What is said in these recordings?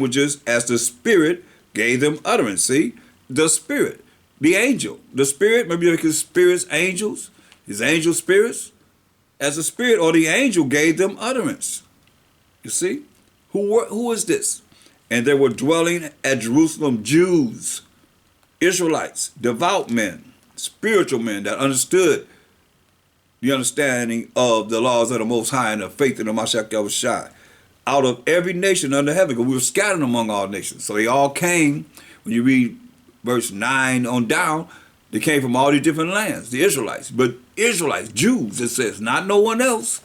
languages as the Spirit gave them utterance. See, the Spirit, the angel, the Spirit, maybe like his spirits, angels, his angel spirits, as the Spirit or the angel gave them utterance. You see, who is this? And they were dwelling at Jerusalem Jews, Israelites, devout men, spiritual men that understood the understanding of the laws of the Most High and the faith in the Mashiach Yahushua, out of every nation under heaven, because we were scattered among all nations. So they all came, when you read verse 9 on down, they came from all these different lands, the Israelites. But Israelites, Jews, it says, not no one else.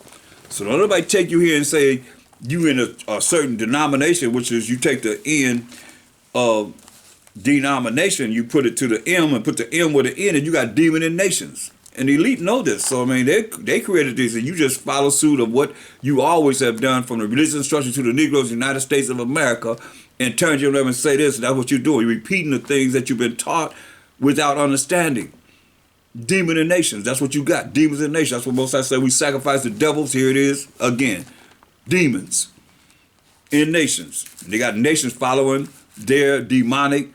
So don't nobody take you here and say you in a certain denomination, which is you take the N of denomination, you put it to the M and put the M with the N, and you got demon in nations. And the elite know this. So, I mean, they created this, and you just follow suit of what you always have done from the religious instruction to the Negroes of the United States of America, and turn your left and say this, and that's what you're doing. You're repeating the things that you've been taught without understanding. Demon in nations, that's what you got. Demons in nations. That's what most I say. We sacrifice the devils. Here it is again. Demons in nations. And they got nations following their demonic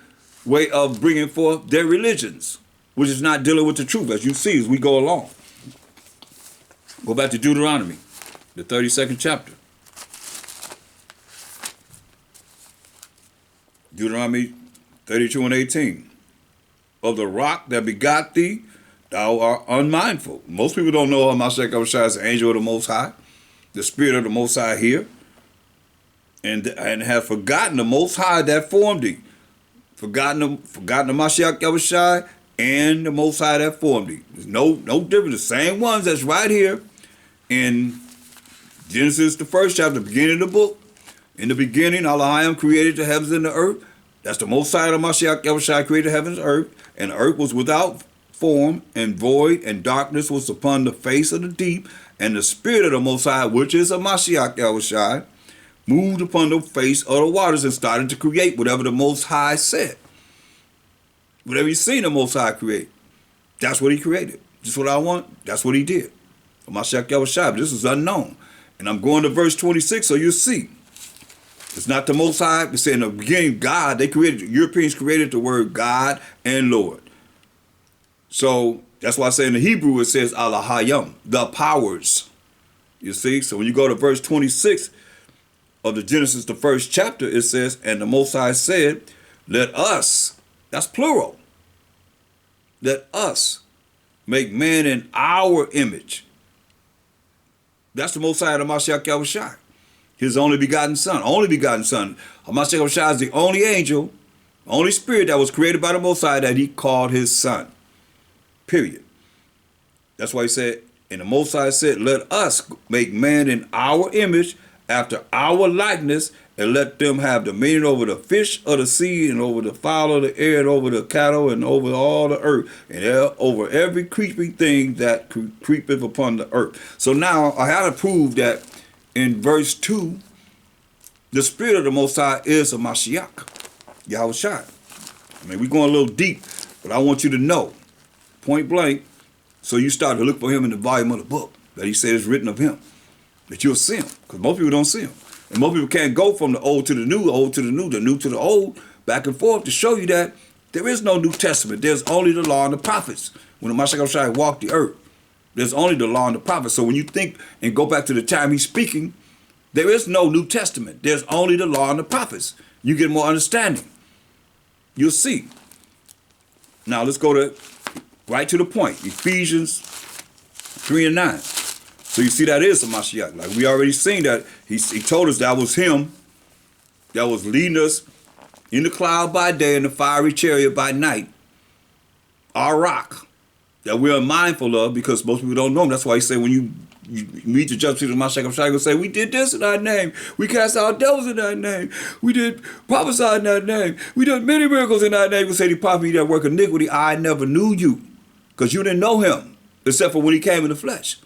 way of bringing forth their religions, which is not dealing with the truth, as you see as we go along. Go back to Deuteronomy, the 32nd chapter. Deuteronomy 32 and 18. Of the rock that begot thee, thou art unmindful. Most people don't know Mashiach Yahushua is the angel of the Most High, the Spirit of the Most High here, and have forgotten the Most High that formed thee. Forgotten the Mashiach Yahushua and the Most High that formed thee. There's no difference. The same ones that's right here in Genesis, the first chapter, the beginning of the book. In the beginning, Elohim created the heavens and the earth. That's the Most High of Mashiach Yahushua created the heavens and earth. And the earth was without form and void, and darkness was upon the face of the deep. And the Spirit of the Most High, which is a Mashiach Yahushua, moved upon the face of the waters and started to create whatever the Most High said. Whatever you seen the Most High create, that's what he created. Just what I want, that's what he did. Mashiach Yahushua, this is unknown. And I'm going to verse 26 so you'll see. It's not the Most High. They say in the beginning, God, Europeans created the word God and Lord. So that's why I say in the Hebrew it says Elohim, the powers. You see? So when you go to verse 26 of the Genesis, the first chapter, it says, and the Most High said, let us, that's plural, let us make man in our image. That's the Most High of the Mashiach Yahushua, his only begotten son. Mashiach Yahushua is the only angel, only spirit that was created by the Most High that he called his son. Period. That's why he said, and the Most High said, let us make man in our image, after our likeness, and let them have dominion over the fish of the sea, and over the fowl of the air, and over the cattle, and over all the earth, and over every creeping thing that creepeth upon the earth. So now I have to prove that in verse 2, the Spirit of the Most High is a Mashiach, Yahushua. I mean, we're going a little deep, but I want you to know, point blank, so you start to look for him in the volume of the book that he said is written of him, that you'll see him, because most people don't see him. And most people can't go from the old to the new, the new to the old, back and forth to show you that there is no New Testament. There's only the law and the prophets. When the Mashiach Yahushua walked the earth, there's only the law and the prophets. So when you think and go back to the time he's speaking, there is no New Testament. There's only the law and the prophets. You get more understanding. You'll see. Now let's go right to the point. Ephesians 3 and 9. So you see that is a Mashiach. Like we already seen that. He told us that was him that was leading us in the cloud by day and the fiery chariot by night. Our rock that we're unmindful of because most people don't know him. That's why he said when you meet the judge of Mashiach, I'm going to say, we did this in our name. We cast out devils in our name. We did prophesy in our name. We did many miracles in our name. We say, the prophet that work iniquity, I never knew you. Because you didn't know him, except for when he came in the flesh.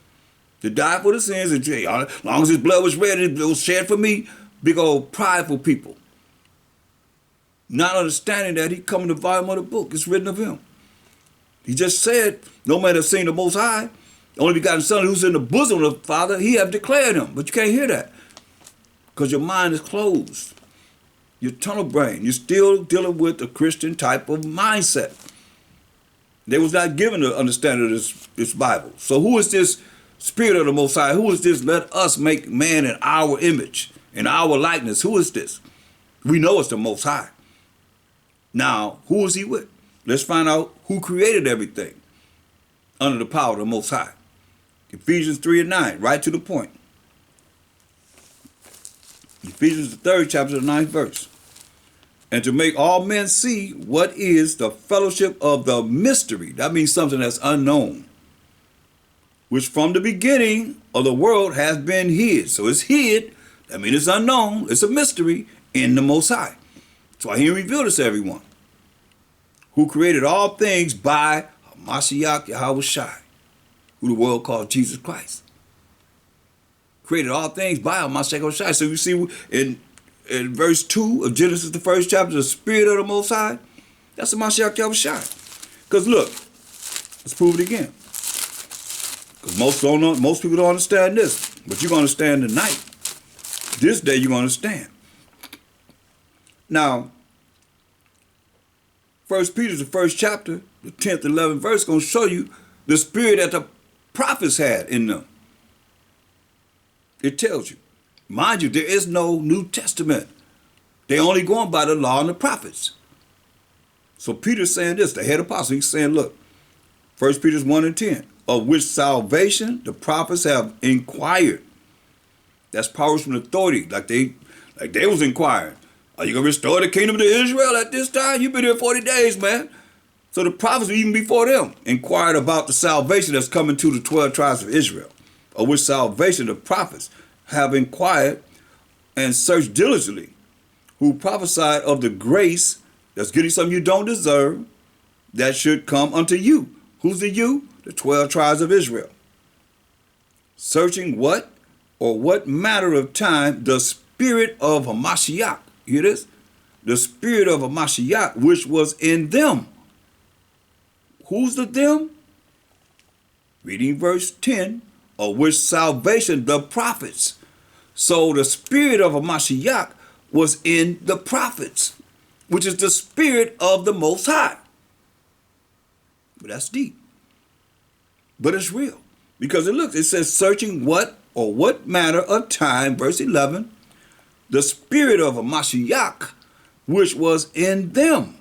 To die for the sins, and as long as his blood was red, it was shed for me. Big old prideful people. Not understanding that he come in the volume of the book. It's written of him. He just said, no man has seen the Most High, the only begotten Son who's in the bosom of the Father, he have declared him. But you can't hear that because your mind is closed. Your tunnel brain. You're still dealing with a Christian type of mindset. They was not given the understanding of this Bible. So who is this Spirit of the Most High? Who is this? Let us make man in our image, in our likeness. Who is this? We know it's the Most High. Now, who is he with? Let's find out who created everything under the power of the Most High. Ephesians 3:9, right to the point. Ephesians the 3rd chapter, the 9th verse. And to make all men see what is the fellowship of the mystery. That means something that's unknown. Which from the beginning of the world has been hid. So it's hid. That means it's unknown. It's a mystery in the Most High. That's why he revealed this to everyone. Who created all things by h.o.i, who the world calls Jesus Christ. Created all things by h.o.i. So you see in verse 2 of Genesis, the 1st chapter, the Spirit of the Most High, that's the h.o.i. Because look, let's prove it again. Because most people don't understand this, but you're going to understand tonight. This day you're going to understand. Now, 1 Peter, the 1st chapter, the 10th, 11th verse, is going to show you the spirit that the prophets had in them. It tells you. Mind you, there is no New Testament. They're only going by the law and the prophets. So Peter's saying this, the head apostle, he's saying, look, 1 Peter 1:10, of which salvation the prophets have inquired. That's powers from authority, like they was inquiring. Are you going to restore the kingdom to Israel at this time? You've been here 40 days, man. So the prophets, even before them, inquired about the salvation that's coming to the 12 tribes of Israel, of which salvation the prophets have inquired and searched diligently, who prophesied of the grace that's getting something you don't deserve that should come unto you. Who's the you? The 12 tribes of Israel. Searching what or what matter of time the spirit of Hamashiach, hear this? The spirit of Hamashiach, which was in them. Who's the them? Reading verse 10, of which salvation the prophets. So the spirit of Hamashiach was in the prophets, which is the spirit of the Most High. But that's deep. But it's real. Because it says searching what or what matter of time, verse 11, the spirit of Hamashiach, which was in them,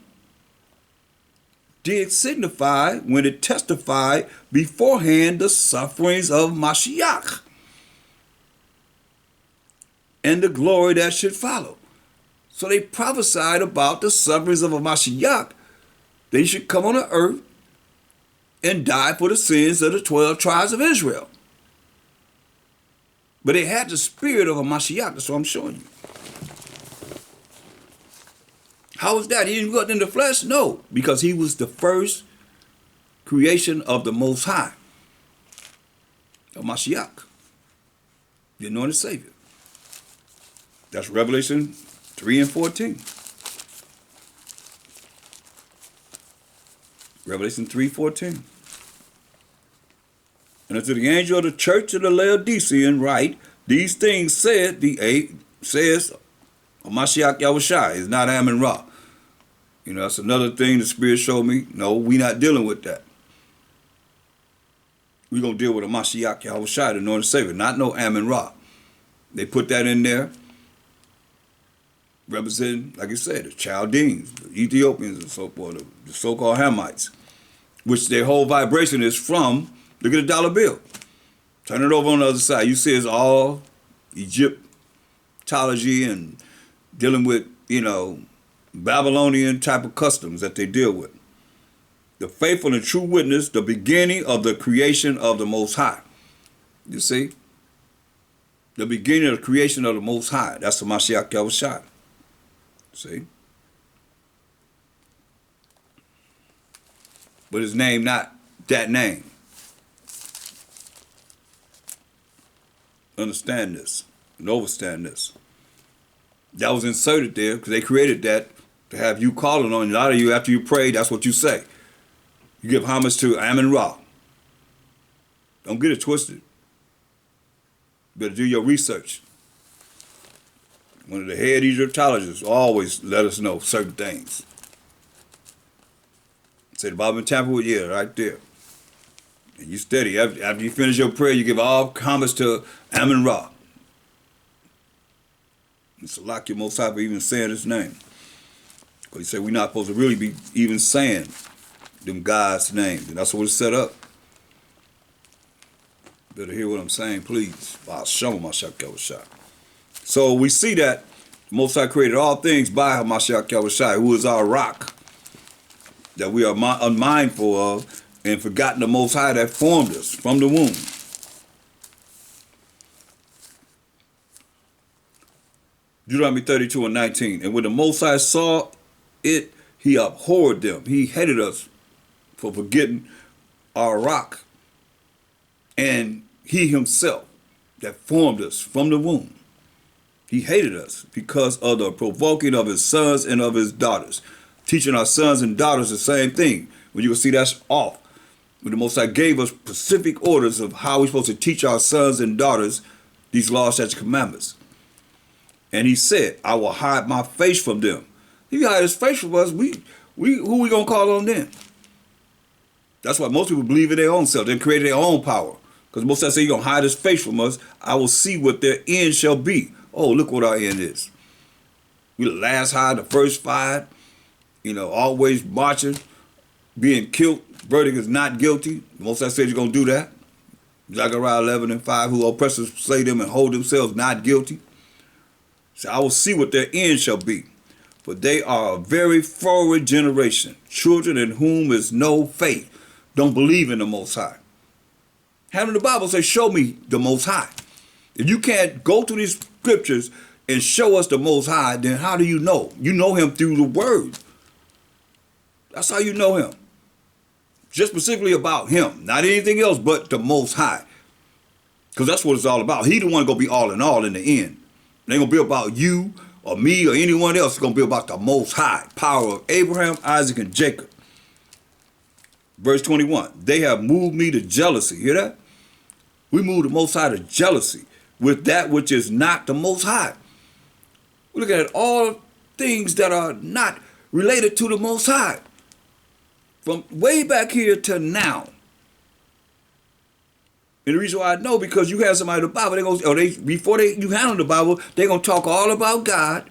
did signify when it testified beforehand the sufferings of Mashiach and the glory that should follow. So they prophesied about the sufferings of a Mashiach. They should come on the earth and die for the sins of the 12 tribes of Israel. But they had the spirit of a Mashiach. That's what I'm showing you. How is that? He didn't go out in the flesh? No, because he was the first creation of the Most High, of Mashiach, the anointed Savior. That's Revelation 3:14. Revelation 3:14. And unto the angel of the church of the Laodicean write, these things says Mashiach Yahushua is not Ammon Ra. You know, that's another thing the Spirit showed me. No, we're not dealing with that. We're going to deal with a Mashiach Yahushua, the anointed Savior, not no Ammon Ra. They put that in there, representing, like I said, the Chaldeans, the Ethiopians, and so forth, the so-called Hamites, which their whole vibration is from. Look at the dollar bill. Turn it over on the other side. You see it's all Egyptology and dealing with, Babylonian type of customs that they deal with. The faithful and true witness, the beginning of the creation of the Most High. You see? The beginning of the creation of the Most High. That's the Mashiach Yahushua. See? But his name not that name. Understand this and understand this. That was inserted there because they created that to have you calling on. A lot of you, after you pray, that's what you say. You give homage to Ammon Ra. Don't get it twisted. You better do your research. one of the head Egyptologists, always let us know certain things. Say the Bible been tampered with, yeah, right there. And you study. After you finish your prayer, you give all homage to Amun-Ra. It's a lock your Most High for even saying his name. Because he said we're not supposed to really be even saying them God's names. And that's what it's set up. Better hear what I'm saying, please. So we see that the Most High created all things by Hamashiach Yahushua, who is our rock, that we are unmindful of and forgotten the Most High that formed us from the womb. Deuteronomy 32:19. And when the Most High saw it, he abhorred them. He hated us for forgetting our rock. And he himself that formed us from the womb. He hated us because of the provoking of his sons and of his daughters. Teaching our sons and daughters the same thing. When you can see that's off. When the Most High gave us specific orders of how we're supposed to teach our sons and daughters these laws, statutes, commandments. And he said, I will hide my face from them. If he hide his face from us, who we gonna call on then? That's why most people believe in their own self. They create their own power. Because most of them say, you're gonna hide his face from us. I will see what their end shall be. Oh, look what our end is. We the last high, the first five, always marching, being killed. Verdict is not guilty. Most of them said you're gonna do that. Zechariah 11:5, who oppressors slay them and hold themselves not guilty. So I will see what their end shall be. For they are a very forward generation, children in whom is no faith, don't believe in the Most High. Having the Bible say, show me the Most High. If you can't go through these scriptures and show us the Most High, then how do you know? You know him through the word. That's how you know him. Just specifically about him, not anything else but the Most High. Because that's what it's all about. He the one gonna be all in all in the end. It ain't gonna be about you or me or anyone else. It's gonna be about the Most High, power of Abraham, Isaac, and Jacob. Verse 21, they have moved me to jealousy. Hear that? We move the Most High to jealousy with that which is not the Most High. We're looking at all things that are not related to the Most High. From way back here to now. And the reason why I know, because you have somebody in the Bible, before you handle the Bible, they're going to talk all about God,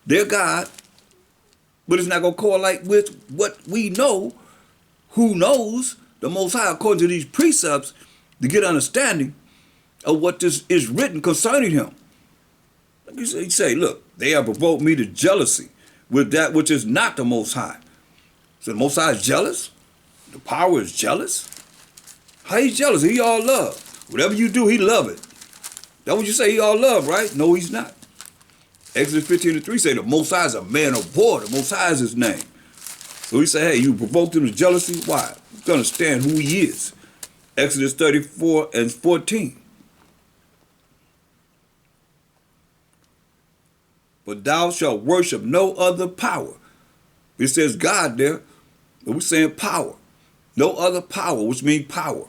their God, but it's not going to correlate with what we know, who knows the Most High according to these precepts, to get understanding of what this is written concerning him. He say, look, they have provoked me to jealousy with that which is not the Most High. So the Most High is jealous? The power is jealous? How he jealous? He all love. Whatever you do, he love it. That's what you say, he all love, right? No, he's not. Exodus 15:3 say the Most High is a man of war. The Most High is his name. So he say, hey, you provoked him to jealousy? Why? You understand who he is. Exodus 34:14. But thou shalt worship no other power. It says God there, but we're saying power. No other power, which means power.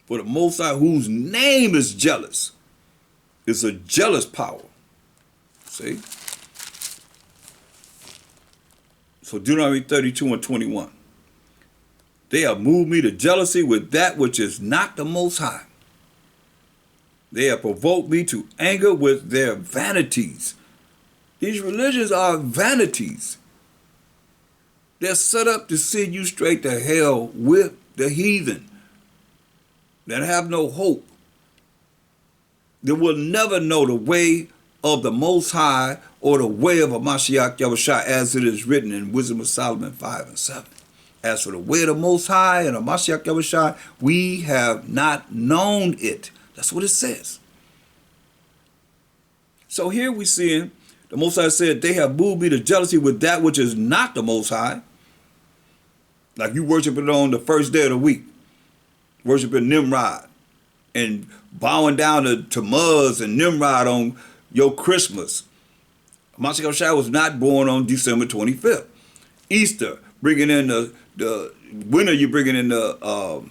For the Most High, whose name is jealous, is a jealous power. See? So Deuteronomy 32:21. They have moved me to jealousy with that which is not the Most High. They have provoked me to anger with their vanities. These religions are vanities. They're set up to send you straight to hell with the heathen that have no hope. They will never know the way of the Most High or the way of Hamashiach Yahushua, as it is written in Wisdom of Solomon 5:7. As for the way of the Most High and Hamashiach Yahushua, we have not known it. That's what it says. So here we see the Most High said, they have moved me to jealousy with that which is not the Most High. Like you worshiping on the first day of the week, worshiping Nimrod and bowing down to Tammuz and Nimrod on your Christmas. Hamashiach Yahushua was not born on December 25th. Easter, bringing in the winter, you're bringing in the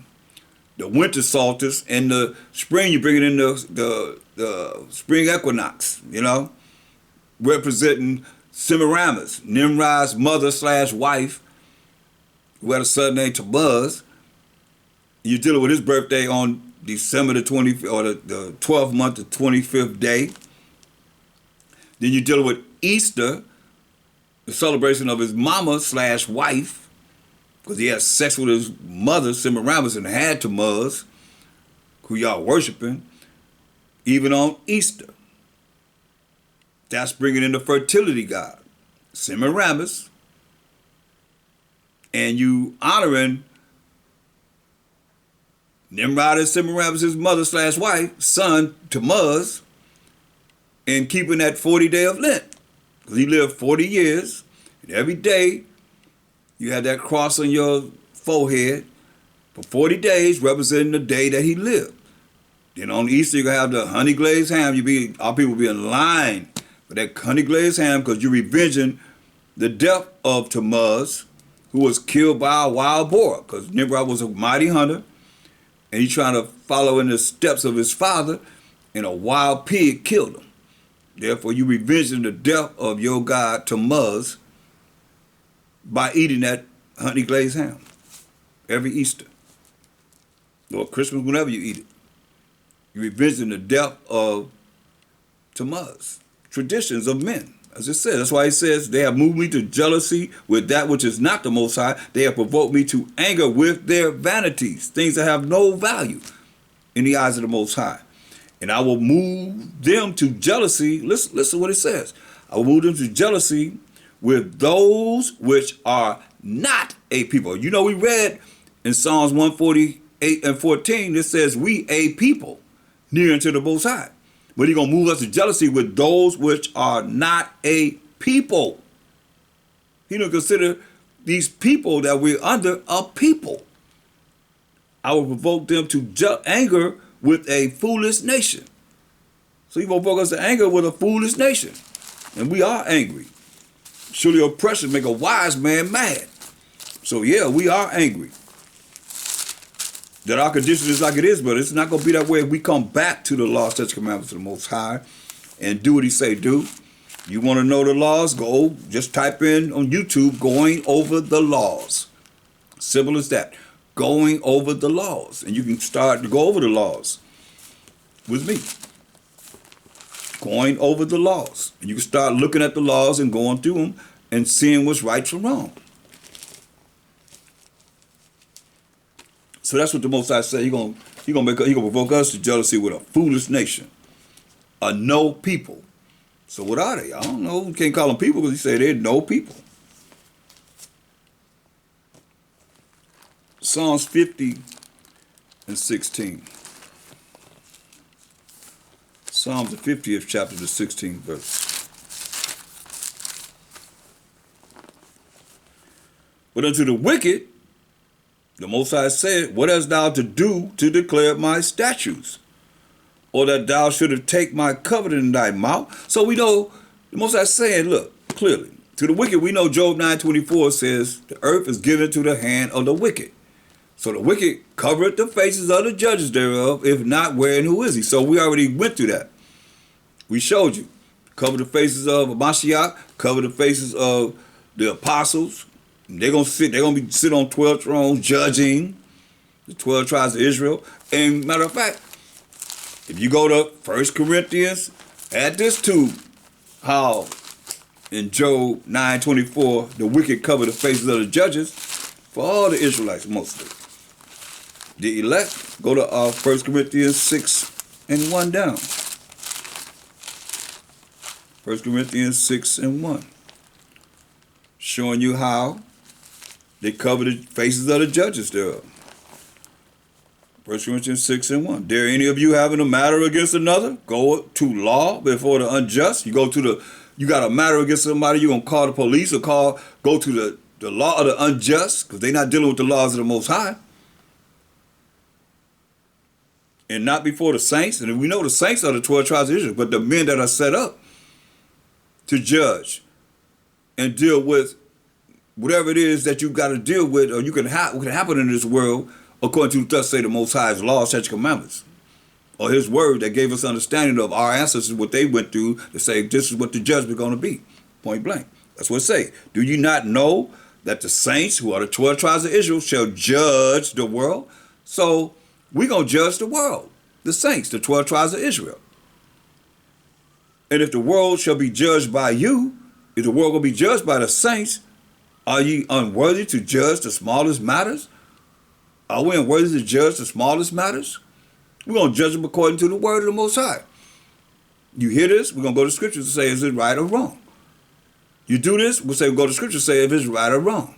winter solstice, and the spring, you're bringing in the the spring equinox, representing Semiramis, Nimrod's mother/wife, who had a son named Tammuz. You're dealing with his birthday on December the 20th, or the 12th month, the 25th day. Then you're dealing with Easter, the celebration of his mama/wife, because he had sex with his mother, Semiramis, and had Tammuz, who y'all worshiping, even on Easter. That's bringing in the fertility god, Semiramis, and you honoring Nimrod and Semiramis' mother/wife, son Tammuz, and keeping that 40-day of Lent. Because he lived 40 years, and every day you had that cross on your forehead for 40 days, representing the day that he lived. Then on Easter, you're going to have the honey glazed ham. Our people will be in line for that honey glazed ham, because you're revenging the death of Tammuz, who was killed by a wild boar, because Nimrod was a mighty hunter, and he's trying to follow in the steps of his father, and a wild pig killed him. Therefore, you revenging the death of your god Tammuz by eating that honey glazed ham every Easter or Christmas, whenever you eat it. You're revenging the death of Tammuz. Traditions of men, as it says. That's why it says, they have moved me to jealousy with that which is not the Most High. They have provoked me to anger with their vanities, things that have no value in the eyes of the Most High. And I will move them to jealousy. Listen what it says. I will move them to jealousy with those which are not a people. We read in Psalms 148 and 14, it says, we a people near unto the Most High. But he's going to move us to jealousy with those which are not a people. He don't consider these people that we're under a people. I will provoke them to anger with a foolish nation. So he will provoke us to anger with a foolish nation. And we are angry. Surely oppression make a wise man mad. So yeah, we are angry that our condition is like it is, but it's not going to be that way if we come back to the law, such commandments of the Most High, and do what he say do. You want to know the laws? Go, just type in on YouTube, going over the laws. Simple as that. Going over the laws. And you can start to go over the laws with me. Going over the laws. And you can start looking at the laws and going through them and seeing what's right from wrong. So that's what the Most High said. He gonna provoke us to jealousy with a foolish nation, a no people. So what are they? I don't know. We can't call them people because he said they're no people. Psalms 50 and 16. Psalms the 50th chapter, the 16th verse. But unto the wicked, the Most High said, what hast thou to do to declare my statutes? Or that thou shouldest take my covenant in thy mouth? So we know, the Most High saying, look, clearly, to the wicked, we know Job 9:24 says, the earth is given to the hand of the wicked. So the wicked covereth the faces of the judges thereof, if not, where and who is he? So we already went through that. We showed you. Cover the faces of Mashiach, cover the faces of the apostles. They're gonna sit on 12 thrones judging the 12 tribes of Israel. And matter of fact, if you go to 1 Corinthians, add this to how in Job 9:24, the wicked cover the faces of the judges for all the Israelites mostly. The elect, go to 1 Corinthians 6 and 1 down. 1 Corinthians 6 and 1. Showing you how they cover the faces of the judges thereof. 1 Corinthians 6 and 1. Dare any of you having a matter against another? Go to law before the unjust. You got a matter against somebody, you're going to call the police or go to the law of the unjust, because they're not dealing with the laws of the Most High. And not before the saints. And we know the saints are the 12 tribes of Israel, but the men that are set up to judge and deal with whatever it is that you got to deal with, or what can happen in this world according to thus say the Most High's law, such commandments. or his word that gave us understanding of our ancestors, what they went through to say this is what the judgment is going to be, point blank. That's what it say. Do you not know that the saints, who are the 12 tribes of Israel, shall judge the world? So we're going to judge the world, the saints, the 12 tribes of Israel. And if the world shall be judged by you, if the world will be judged by the saints, are ye unworthy to judge the smallest matters? Are we unworthy to judge the smallest matters? We're going to judge them according to the word of the Most High. You hear this? We're going to go to scriptures and say, is it right or wrong? You do this, we'll say, we'll go to scripture and say if it's right or wrong.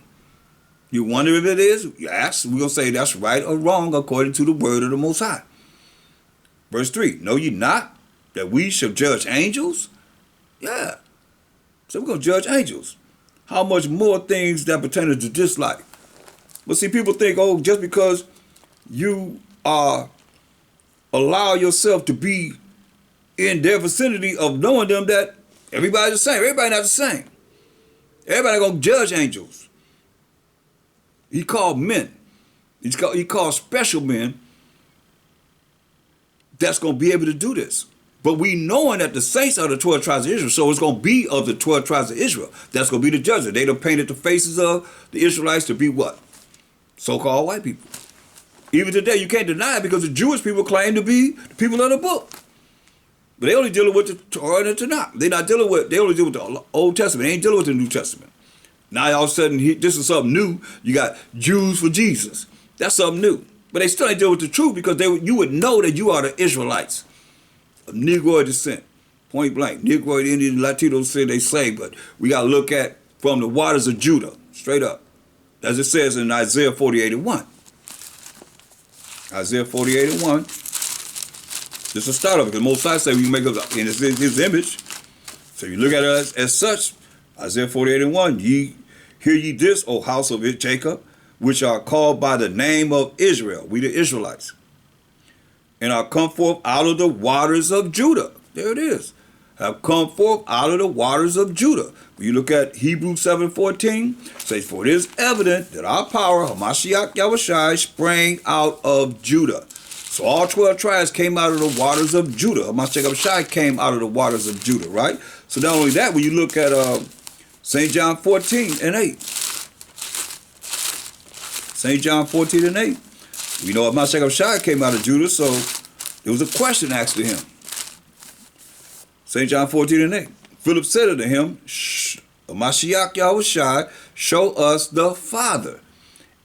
You wonder if it is, you ask, we're going to say that's right or wrong according to the word of the Most High. Verse 3, know ye not that we shall judge angels? Yeah. So we're going to judge angels. How much more things that pertain to this life? But see, people think, oh, just because you allow yourself to be in their vicinity of knowing them, that everybody's the same. Everybody not the same. Everybody going to judge angels. He called men. He called special men that's going to be able to do this. But we knowing that the saints are the 12 tribes of Israel, so it's going to be of the 12 tribes of Israel. That's going to be the judgment. They done painted the faces of the Israelites to be what? So-called white people. Even today, you can't deny it because the Jewish people claim to be the people of the book. But they only dealing with the Torah and the Tanakh. They only deal with the Old Testament. They ain't dealing with the New Testament. Now all of a sudden, this is something new. You got Jews for Jesus. That's something new. But they still ain't dealing with the truth because you would know that you are the Israelites of Negroid descent. Point blank. Negroid, Indian, Latinos say they say, but we got to look at from the waters of Judah, straight up. As it says in Isaiah 48:1. Isaiah 48:1. This is a start of it, because Most High say we make up in his image. So you look at it as such. Isaiah 48:1. Hear ye this, O house of Jacob, which are called by the name of Israel, we the Israelites, and are come forth out of the waters of Judah. There it is. Have come forth out of the waters of Judah. When you look at Hebrews 7:14, says, for it is evident that our power, Hamashiach Yahushai, sprang out of Judah. So all 12 tribes came out of the waters of Judah. Hamashiach Yahushai came out of the waters of Judah, right? So not only that, when you look at St. John 14:8. St. John 14:8. We know Hamashiach Yahushai came out of Judah, so there was a question asked to him. St. John 14:8. Philip said unto him, Mashiach Yahushai, show us the Father,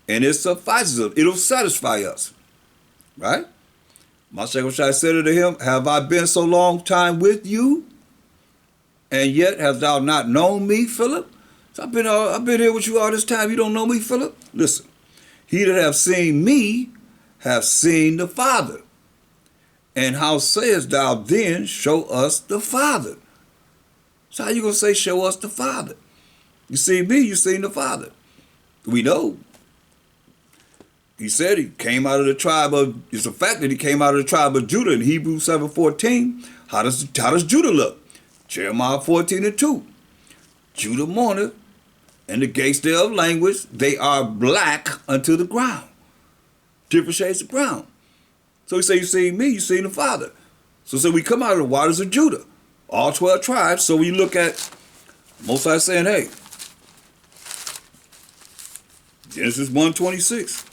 and it suffices us. It'll satisfy us. Right? Mashiach Yahushai said unto him, have I been so long time with you, and yet hast thou not known me, Philip? So I've been here with you all this time. You don't know me, Philip? Listen, he that have seen me have seen the Father. And how sayest thou then, show us the Father? So how you going to say, show us the Father? You see me, you seen the Father. We know. He said he came out of the tribe of, it's a fact that he came out of the tribe of Judah in Hebrews 7:14. How does Judah look? Jeremiah 14:2. Judah mourneth, and the gates thereof languish, they are black unto the ground. Different shades of brown. So he said, you seen me, you seen the Father. So we come out of the waters of Judah, all 12 tribes. So we look at Most High saying, hey, Genesis 1:26.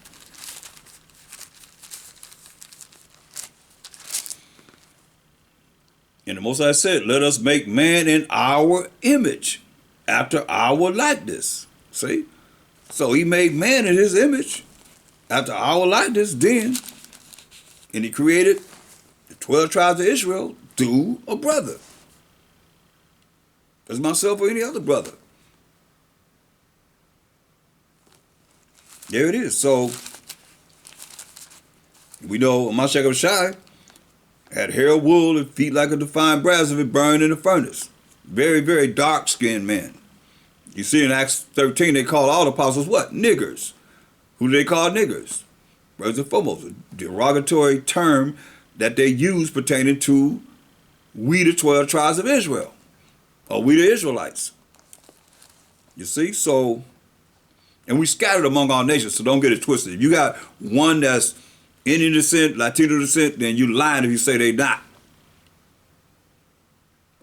And the Most High said, let us make man in our image, after our likeness. See? So he made man in his image, after our likeness, then. And he created the 12 tribes of Israel through a brother. As myself or any other brother. There it is. So we know Mashiach Yahushai had hair of wool and feet like a defined brass if it burned in the furnace. Very, very dark-skinned man. You see in Acts 13, they call all the apostles what? Niggers. Who do they call niggers? First and foremost, a derogatory term that they use pertaining to we the 12 tribes of Israel, or we the Israelites. You see, so, and we scattered among all nations, so don't get it twisted. If you got one that's Indian descent, Latino descent, then you lying if you say they not.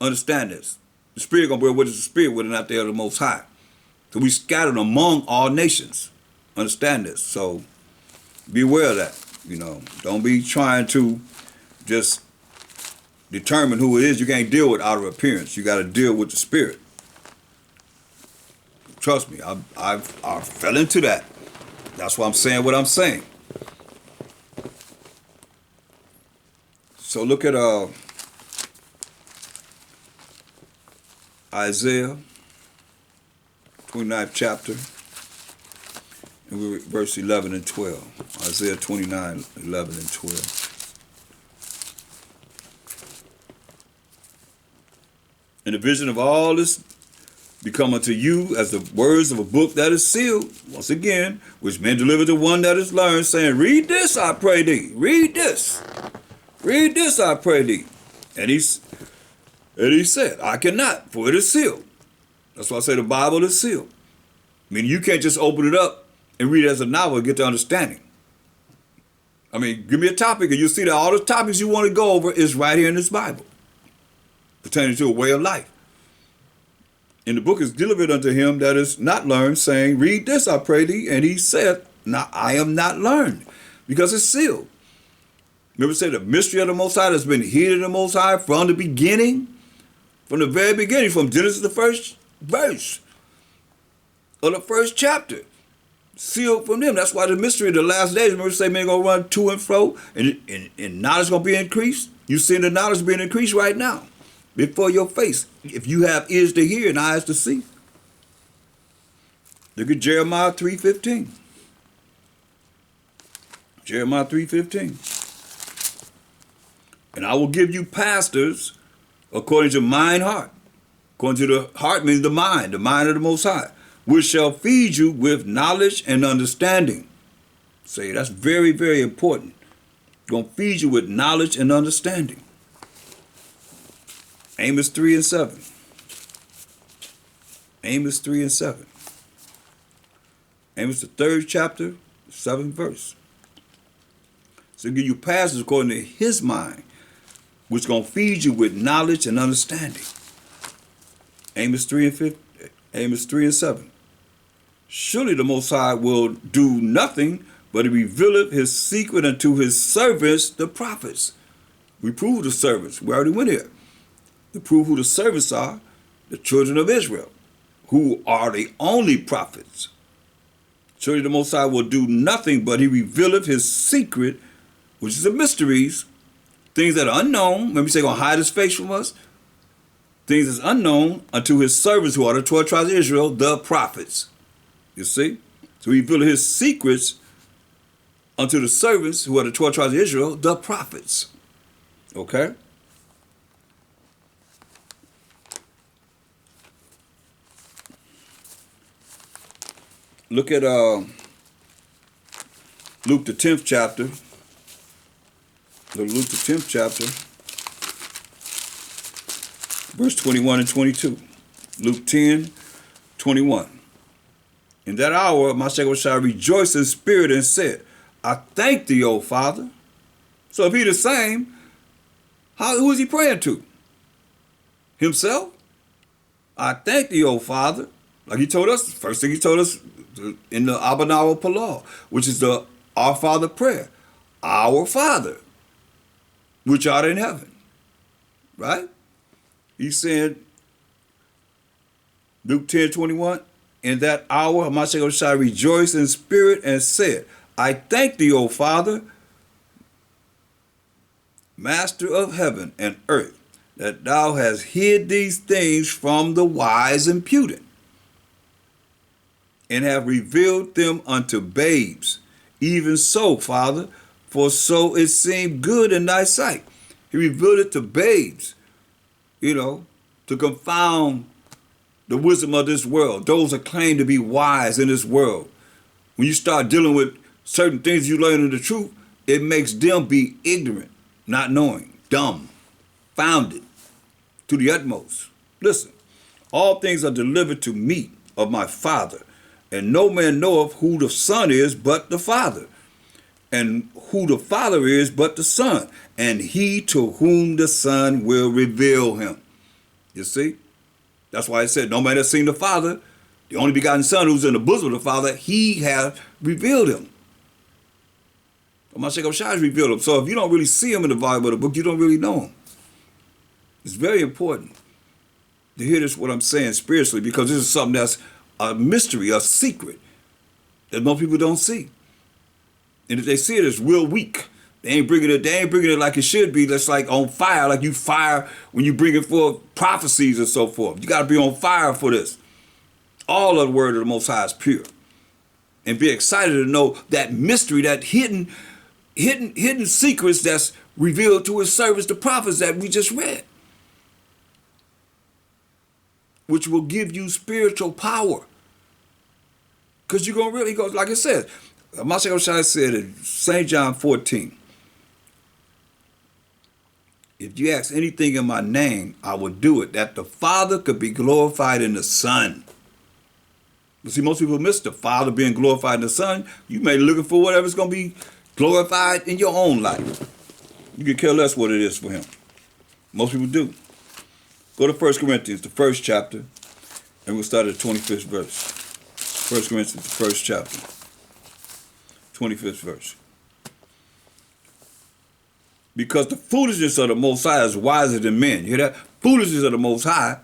Understand this. The Spirit gonna bear witness to the Spirit whether or not they are the Most High. So we scattered among all nations. Understand this. So be aware of that. Don't be trying to just determine who it is. You can't deal with outer appearance. You got to deal with the Spirit. Trust me, I fell into that. That's why I'm saying what I'm saying. So look at Isaiah 29th chapter, and we verse 11 and 12. Isaiah 29, 11 and 12. And the vision of all this become unto you as the words of a book that is sealed, once again, which men deliver to one that is learned, saying, read this, I pray thee. Read this. Read this, I pray thee. And he said, I cannot, for it is sealed. That's why I say the Bible is sealed. I mean, you can't just open it up and read it as a novel and get the understanding. I mean, give me a topic and you'll see that all the topics you want to go over is right here in this Bible, pertaining to a way of life. And the book is delivered unto him that is not learned, saying, read this, I pray thee. And he said, now I am not learned, because it's sealed. Remember, say the mystery of the Most High has been hid in the Most High from the beginning, from the very beginning, from Genesis, the first verse of the first chapter. Sealed from them. That's why the mystery of the last days, remember, say man gonna run to and fro, and knowledge gonna be increased. You see the knowledge being increased right now, before your face. If you have ears to hear and eyes to see. Look at Jeremiah 3:15. Jeremiah 3:15. And I will give you pastors according to mine heart. According to the heart means the mind of the Most High, which shall feed you with knowledge and understanding. Say, that's very, very important. Going to feed you with knowledge and understanding. Amos 3 and 7. Amos 3 and 7. Amos the 3rd chapter, 7th verse. So give you pastors according to his mind, which is going to feed you with knowledge and understanding. Amos 3 and 5, Amos 3 and 7. Surely the Most High will do nothing, but he revealeth his secret unto his servants, the prophets. We proved the servants. We already went here. To prove who the servants are, the children of Israel, who are the only prophets. Surely the Most High will do nothing, but he revealeth his secret, which is the mysteries, things that are unknown. Remember, he's going to hide his face from us. Things that's unknown unto his servants, who are the 12 tribes of Israel, the prophets. You see? So he revealed his secrets unto the servants, who are the 12 tribes of Israel, the prophets. Okay? Look at Luke the 10th chapter. Luke the 10th chapter, verse 21 and 22. Luke 10, 21. In that hour, my Shepherd shall rejoice in spirit and said, I thank thee, O Father. So if he the same, who is he praying to? Himself? I thank thee, O Father. Like he told us, first thing he told us in the Abanawa Palau, which is the Our Father prayer. Our Father, which art in heaven. Right? He said, Luke 10, 21, in that hour, my Shepherd shall rejoice in spirit and said, I thank thee, O Father, Master of heaven and earth, that thou hast hid these things from the wise and prudent, and have revealed them unto babes. Even so, Father, for so it seemed good in thy sight. He revealed it to babes, to confound the wisdom of this world, those that claim to be wise in this world. When you start dealing with certain things you learn in the truth, it makes them be ignorant, not knowing, dumb, founded to the utmost. Listen, all things are delivered to me of my Father, and no man knoweth who the Son is but the Father, and who the Father is but the Son, and he to whom the Son will reveal him. You see? That's why it said, no man has seen the Father, the only begotten Son who's in the bosom of the Father, he has revealed him. Mashiach h.o.i has revealed him. So if you don't really see him in the volume of the book, you don't really know him. It's very important to hear this, what I'm saying spiritually, because this is something that's a mystery, a secret that most people don't see. And if they see it, it's real weak. They ain't bringing it like it should be. That's like on fire, like you fire when you bring it for prophecies and so forth. You got to be on fire for this. All of the word of the Most High is pure. And be excited to know that mystery, that hidden secrets that's revealed to his servants, the prophets that we just read, which will give you spiritual power. Because you're going to really go, like it says, Mashiach h.o.i said in St. John 14, if you ask anything in my name, I will do it, that the Father could be glorified in the Son. You see, most people miss the Father being glorified in the Son. You may be looking for whatever's going to be glorified in your own life. You can care less what it is for him. Most people do. Go to 1 Corinthians, the first chapter, and we'll start at the 25th verse. 1 Corinthians, the first chapter, 25th verse. Because the foolishness of the Most High is wiser than men. You hear that? Foolishness of the Most High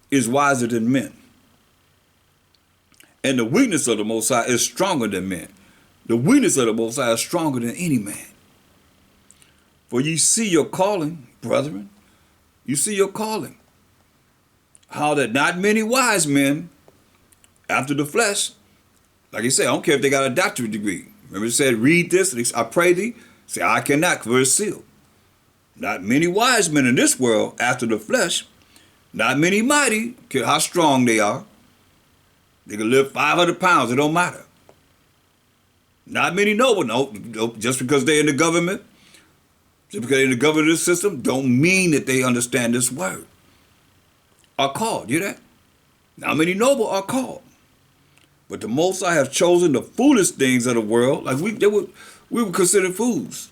is wiser than men. And the weakness of the Most High is stronger than men. The weakness of the Most High is stronger than any man. For you see your calling, brethren. You see your calling. How that not many wise men after the flesh, like he said, I don't care if they got a doctorate degree. Remember it said, read this, I pray thee. Say, I cannot, for it's sealed. Not many wise men in this world after the flesh, not many mighty, care how strong they are. They can lift 500 pounds, it don't matter. Not many noble, no, just because they're in the government, just because they're in the government system, don't mean that they understand this word. Are called, you hear that? Not many noble are called. But the Most High have chosen the foolish things of the world, like we would consider fools.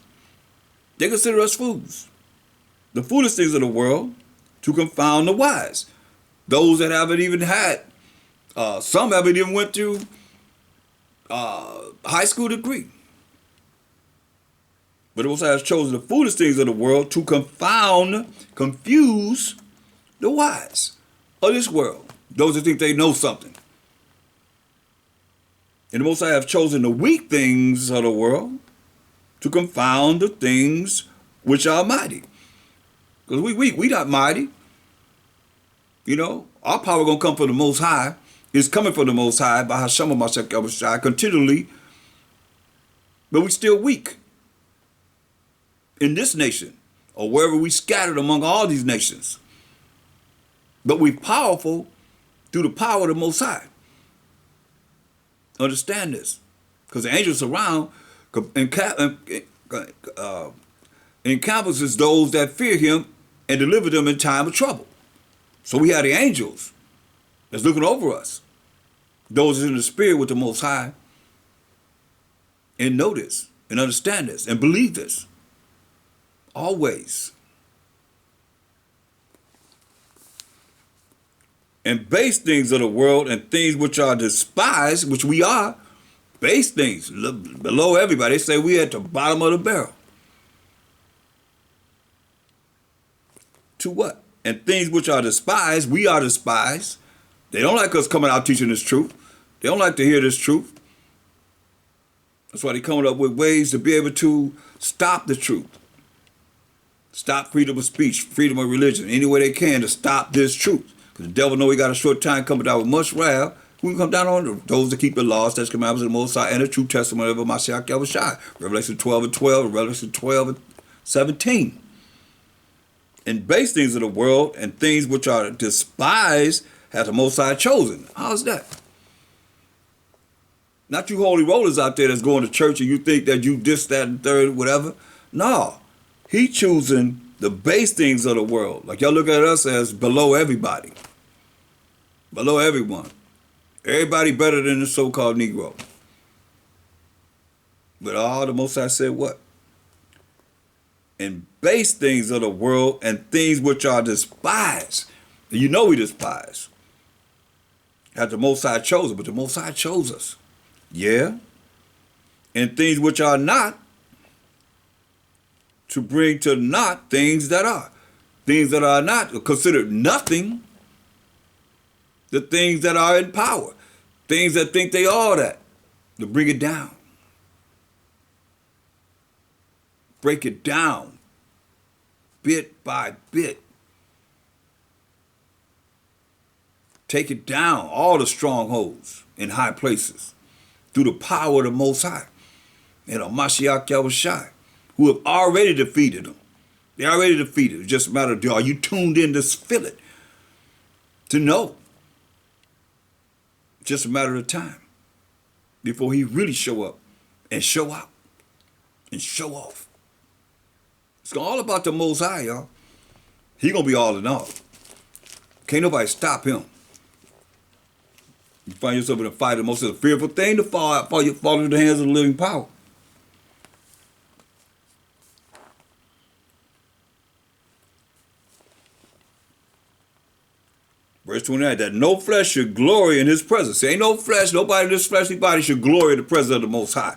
They consider us fools. The foolish things of the world to confound the wise. Those that haven't even had, some haven't even went through high school degree. But the Most High has chosen the foolish things of the world to confuse the wise of this world. Those that think they know something. And the Most High have chosen the weak things of the world to confound the things which are mighty. Because we weak, we not mighty. You know, our power gonna come from the Most High. It's coming from the Most High by Hashem Mashiach h.o.i continually. But we still weak in this nation or wherever we scattered among all these nations. But we powerful through the power of the Most High. Understand this, because the angels around encompasses those that fear him and deliver them in time of trouble. So we have the angels that's looking over us, those in the spirit with the Most High, and know this, and understand this, and believe this, always. And base things of the world and things which are despised, which we are, base things, below everybody. They say we at the bottom of the barrel. To what? And things which are despised, we are despised. They don't like us coming out teaching this truth. They don't like to hear this truth. That's why they're coming up with ways to be able to stop the truth. Stop freedom of speech, freedom of religion, any way they can to stop this truth. Because the devil know he got a short time coming down with much wrath. We can come down on those that keep the laws, statutes, commandments of the Most High, and the true testimony of Mashiach h.o.i. Revelation 12:12, Revelation 12:17. And base things of the world and things which are despised has the Most High chosen. How's that? Not you holy rollers out there that's going to church and you think that you this, that, and third, whatever. No. He choosing the base things of the world. Like y'all look at us as below everybody. Below everyone. Everybody better than the so-called Negro. But all the Most High said what? And base things of the world and things which are despised. You know we despise. Had the Most High chosen, but the Most High chose us. Yeah. And things which are not, to bring to naught things that are. Things that are not are considered nothing. The things that are in power. Things that think they are that. To bring it down. Break it down. Bit by bit. Take it down. All the strongholds in high places. Through the power of the Most High. And Mashiach h.o.d.c, who have already defeated them. They already defeated. It's just a matter of, are you tuned in to feel it? To know. It's just a matter of time before he really show up and show out and show off. It's all about the Most High, y'all. He gonna be all in all. Can't nobody stop him. You find yourself in a fight, the most of the fearful thing to fall into the hands of the living power. Verse 29, that no flesh should glory in his presence. Ain't no flesh, nobody in this fleshly body should glory in the presence of the Most High.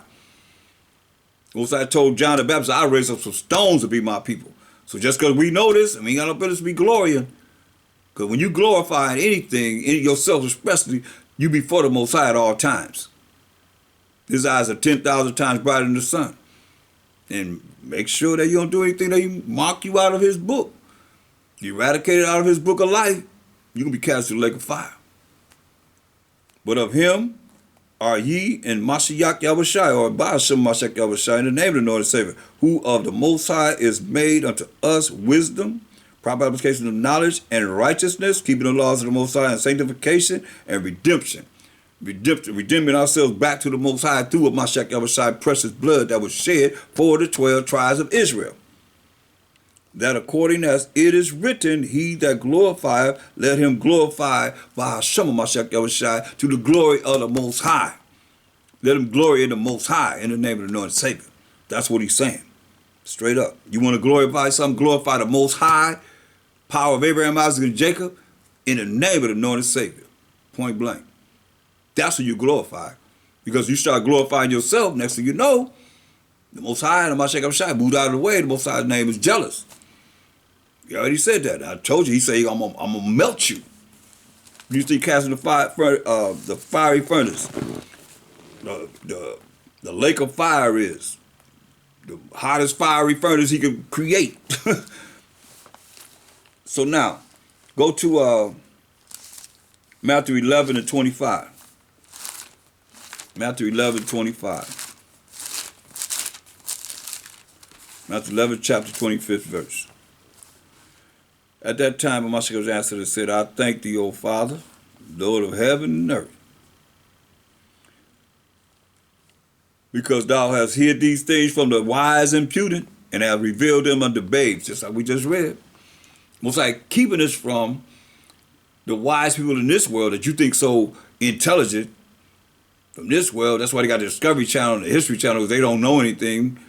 Most High told John the Baptist, I'll raise up some stones to be my people. So just because we know this, we ain't got no business to be glorying. Because when you glorify anything, in yourself especially, you before the Most High at all times. His eyes are 10,000 times brighter than the sun. And make sure that you don't do anything that you mark you out of his book. You eradicated out of his book of life, you're going to be cast to the lake of fire. But of him are ye in Mashiach h.o.d.c, or by Hashem Mashiach h.o.d.c, in the name of the Lord and Savior, who of the Most High is made unto us wisdom, proper application of knowledge and righteousness, keeping the laws of the Most High, and sanctification and redemption. Redeeming ourselves back to the Most High through Mashiach h.o.d.c, precious blood that was shed for the 12 tribes of Israel. That according as it is written, he that glorifieth, let him glorify by Hashem Mashiach h.o.d.c, to the glory of the Most High. Let him glory in the Most High in the name of the Lord and Savior. That's what he's saying. Straight up. You want to glorify something, glorify the Most High, power of Abraham, Isaac, and Jacob, in the name of the Lord and Savior. Point blank. That's what you glorify. Because you start glorifying yourself, next thing you know, the Most High and the Mashiach h.o.d.c moved out of the way. The Most High's name is jealous. He already said that. I told you. He said, I'm gonna melt you. You see, casting the fiery furnace. The lake of fire is the hottest fiery furnace he could create. So now, go to Matthew 11 and 25. Matthew 11, 25. Matthew 11, chapter 25th verse. At that time, Mashiach answered and said, I thank thee, O Father, Lord of heaven and earth, because thou hast hid these things from the wise and prudent, and hast revealed them unto babes, just like we just read. Most like keeping us from the wise people in this world that you think so intelligent from this world. That's why they got the Discovery Channel and the History Channel, because they don't know anything,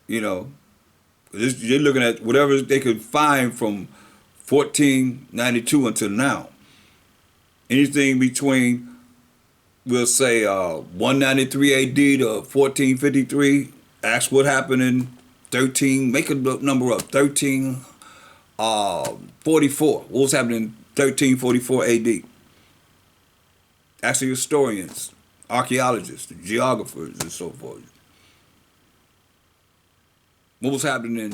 you know. They're looking at whatever they could find from 1492 until now. Anything between, we'll say, 193 AD to 1453. Ask what happened in 13. Make a number up. 1344. What was happening in 1344 AD? Ask the historians, archaeologists, geographers, and so forth. What was happening in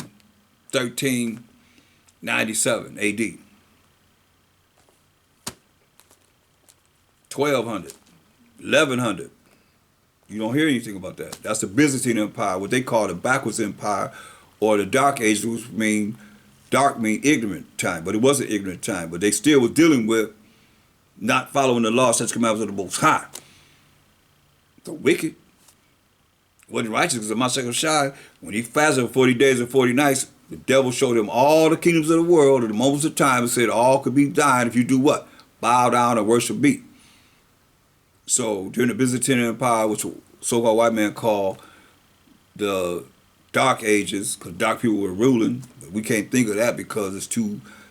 1397 AD? 1200, 1100. You don't hear anything about that. That's the Byzantine Empire, what they call the backwards empire, or the Dark Ages, which mean dark mean ignorant time, but it wasn't ignorant time. But they still were dealing with not following the law, such commandments of the Most High. The wicked. Wasn't righteous because of Mashiach h.o.d.c, when he fasted for 40 days and 40 nights, the devil showed him all the kingdoms of the world at the moments of time and said all could be thine if you do what? Bow down and worship me. So during the Byzantine Empire, which so-called white man called the dark ages, because dark people were ruling. But we can't think of that because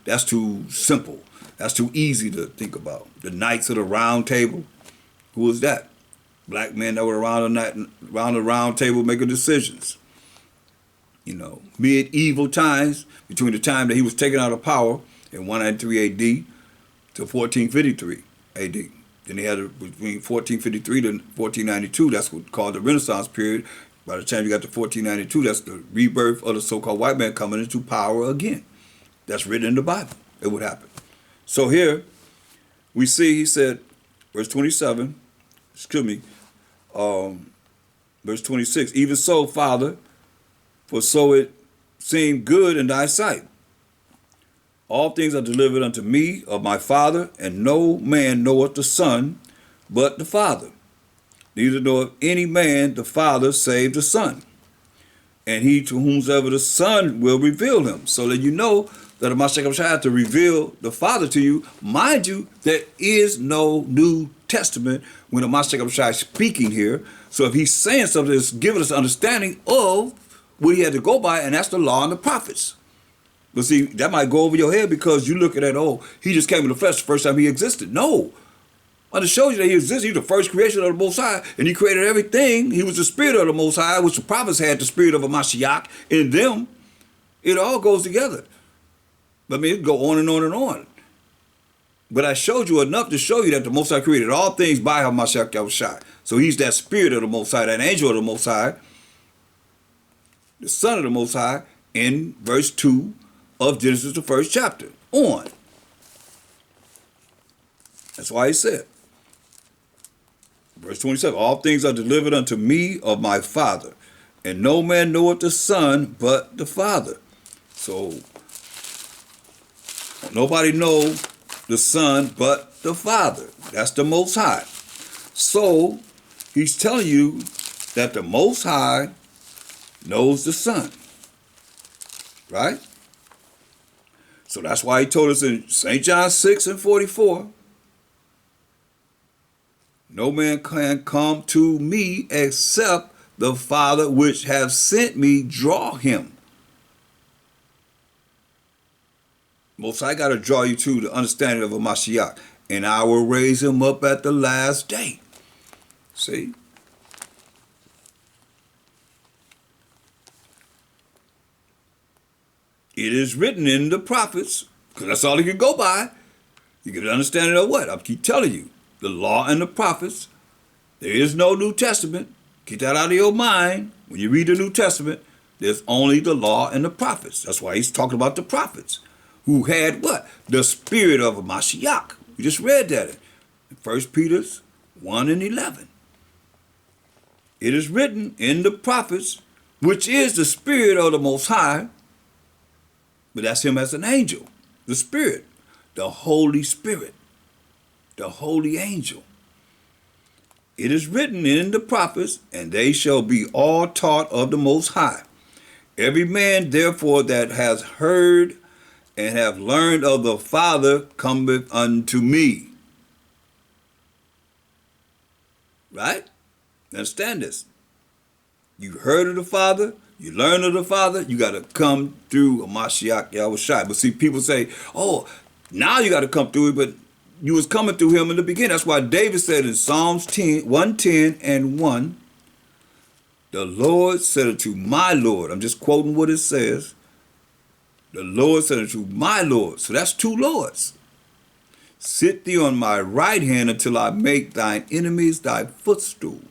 that's too simple. That's too easy to think about. The Knights of the Round Table. Who was that? Black men that were around the round table making decisions. Medieval times, between the time that he was taken out of power in 193 AD to 1453 AD. Then he had between 1453 to 1492, that's what's called the Renaissance period. By the time you got to 1492, that's the rebirth of the so-called white man coming into power again. That's written in the Bible. It would happen. So here we see, he said, verse 27, verse 26, even so, Father, for so it seemed good in thy sight. All things are delivered unto me of my Father, and no man knoweth the Son but the Father. Neither knoweth any man the Father save the Son, and he to whomsoever the Son will reveal him. So that you know that the Mashiach had to reveal the Father to you. Mind you, there is no New Testament when the Mashiach is speaking here. So if he's saying something, it's giving us understanding of what he had to go by, and that's the law and the prophets. But see, that might go over your head because you look at that, he just came in the flesh the first time he existed. No. I just showed you that he existed. He's the first creation of the Most High, and he created everything. He was the spirit of the Most High, which the prophets had the spirit of a Mashiach in them. It all goes together. I mean, it go on and on and on. But I showed you enough to show you that the Most High created all things by HaMashiach Yahushua. So he's that spirit of the Most High, that angel of the Most High, the Son of the Most High, in verse 2 of Genesis, the first chapter, on. That's why he said, verse 27, all things are delivered unto me of my Father, and no man knoweth the Son but the Father. So, nobody knows the Son but the Father. That's the Most High. So, he's telling you that the Most High knows the Son. Right? So that's why he told us in St. John 6 and 44, no man can come to me except the Father which have sent me draw him. Most High got to draw you to the understanding of a Mashiach, and I will raise him up at the last day. See? It is written in the prophets, because that's all you can go by. You get an understanding of what? I keep telling you. The law and the prophets. There is no New Testament. Keep that out of your mind. When you read the New Testament, there's only the law and the prophets. That's why he's talking about the prophets. Who had what? The spirit of a Mashiach. We just read that in 1 Peter 1 and 11. It is written in the prophets, which is the spirit of the Most High. But that's him as an angel, the Spirit, the Holy Spirit, the holy angel. It is written in the prophets, and they shall be all taught of the Most High. Every man, therefore, that has heard and have learned of the Father cometh unto me. Right? Understand this. You heard of the Father. You learn of the Father, you got to come through a Mashiach Yahushua. But see, people say, now you got to come through it, but you was coming through him in the beginning. That's why David said in Psalms 110 and 1, the Lord said unto my Lord, I'm just quoting what it says, the Lord said unto my Lord, so that's two Lords, sit thee on my right hand until I make thine enemies thy footstool.